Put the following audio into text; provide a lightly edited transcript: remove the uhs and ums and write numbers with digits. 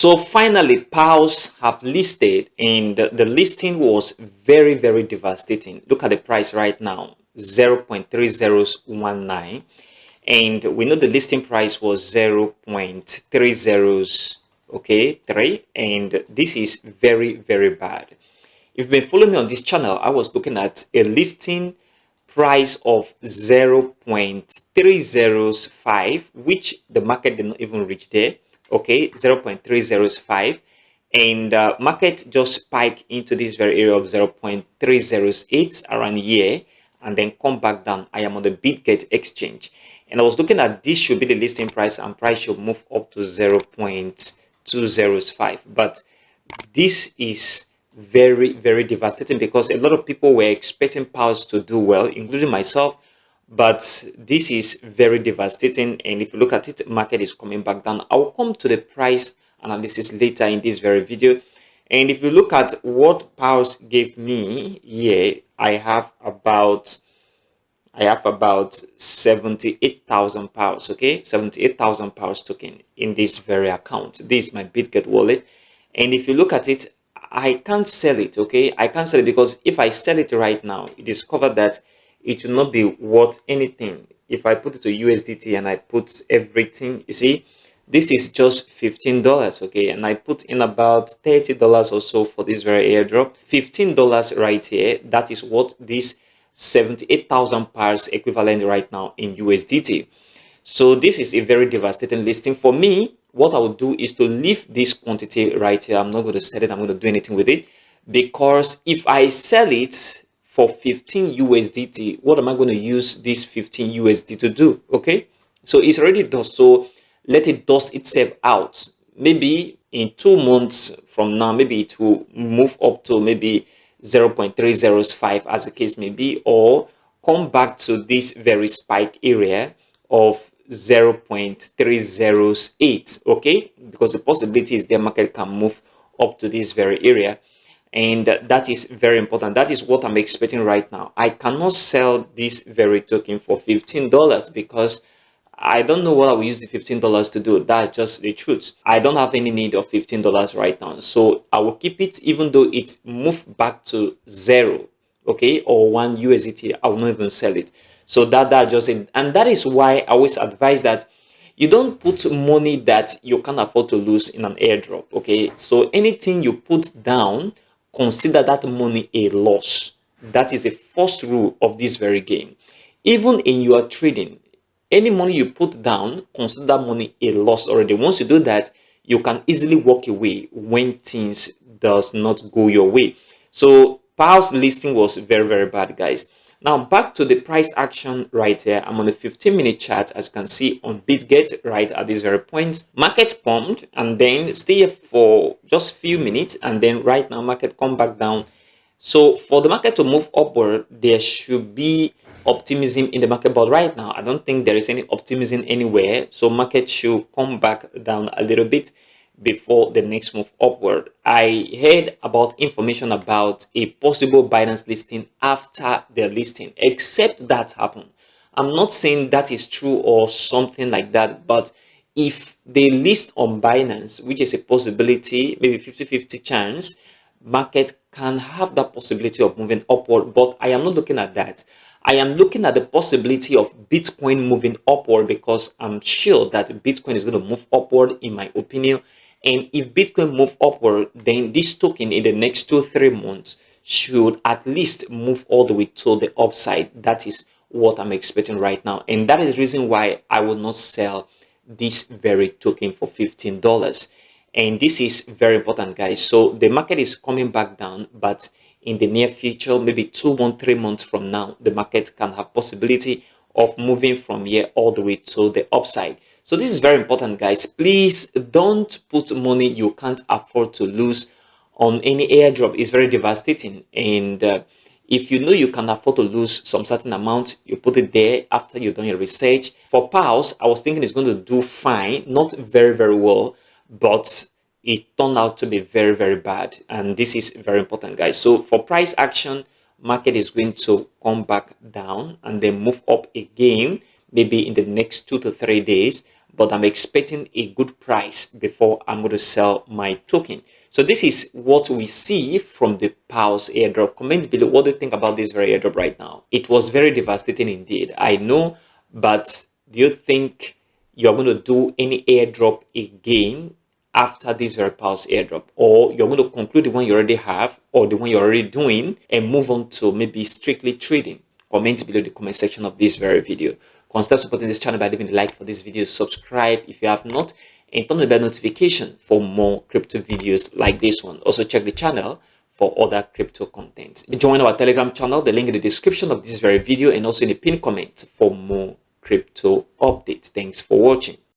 So finally, Paws have listed, and the listing was very, very devastating. Look at the price right now, 0.3019, and we know the listing price was 0.30, okay, 3, and this is very, very bad. If you've been following me on this channel, I was looking at a listing price of 0.305, which the market did not even reach there. Okay, 0.305, and market just spiked into this very area of 0.308 around here, and then come back down. I am on the Bitget exchange, and I was looking at this should be the listing price, and price should move up to 0.205, but this is very, very devastating because a lot of people were expecting Paws to do well, including myself, but this is very devastating. And if you look at it, market is coming back down. I'll come to the price analysis later in this very video. And if you look at what Paws gave me here, I have about 78,000 pounds, okay, 78,000 pounds token in this very account. This is my Bitget wallet, and if you look at it, I can't sell it, okay, I can't sell it because if I sell it right now, it is covered that it will not be worth anything. If I put it to USDT and I put everything, you see, this is just $15, okay, and I put in about $30 or so for this very airdrop. $15 right here, that is what this 78,000 pairs equivalent right now in USDT. So this is a very devastating listing for me. What I will do is to leave this quantity right here. I'm not going to sell it. I'm going to do anything with it, because if I sell it for 15 USDT, what am I going to use this 15 USD to do? Okay, so it's already done. So let it dust itself out. Maybe in 2 months from now, maybe it will move up to maybe 0.305 as the case may be, or come back to this very spike area of 0.308, okay, because the possibility is the market can move up to this very area, and that is very important. That is what I'm expecting right now. I cannot sell this very token for $15 because I don't know what I will use the $15 to do. That's just the truth. I don't have any need of $15 right now. So I will keep it even though it moved back to 0, okay, or 1 USDT. I will not even sell it. So that just it. And that is why I always advise that you don't put money that you can't afford to lose in an airdrop, okay? So anything you put down, consider that money a loss. That is the first rule of this very game. Even in your trading, any money you put down, consider that money a loss already. Once you do that, you can easily walk away when things does not go your way. So Powell's listing was very, very bad, guys. Now back to the price action right here. I'm on a 15-minute chart, as you can see on Bitget right at this very point. Market pumped and then stay here for just few minutes, and then right now market come back down. So for the market to move upward, there should be optimism in the market, but right now I don't think there is any optimism anywhere. So market should come back down a little bit before the next move upward. I heard about information about a possible Binance listing after the listing, except that happened. I'm not saying that is true or something like that, but if they list on Binance, which is a possibility, maybe 50-50 chance, market can have that possibility of moving upward, but I am not looking at that. I am looking at the possibility of Bitcoin moving upward, because I'm sure that Bitcoin is going to move upward, in my opinion. And if Bitcoin move upward, then this token in the next 2-3 months should at least move all the way to the upside. That is what I'm expecting right now, and that is the reason why I will not sell this very token for $15. And this is very important, guys. So the market is coming back down, but in the near future, maybe 2 months, 3 months from now, the market can have possibility of moving from here all the way to the upside. So this is very important, guys. Please don't put money you can't afford to lose on any airdrop. It's very devastating. And if you know you can afford to lose some certain amount, you put it there after you've done your research. For Pals, I was thinking it's going to do fine, not very, very well, but it turned out to be very, very bad. And this is very important, guys. So for price action, market is going to come back down and then move up again, maybe in the next 2 to 3 days. but I'm expecting a good price before I'm going to sell my token. So this is what we see from the Paws airdrop. Comment below what do you think about this very airdrop right now. It was very devastating indeed, I know, but do you think you're going to do any airdrop again after this very Paws airdrop, or you're going to conclude the one you already have or the one you're already doing and move on to maybe strictly trading? Comment below the comment section of this very video. Consider supporting this channel by leaving a like for this video, subscribe if you have not, and turn on the bell notification for more crypto videos like this one. Also check the channel for other crypto content. Join our Telegram channel, the link in the description of this very video, and also in the pinned comment for more crypto updates. Thanks for watching.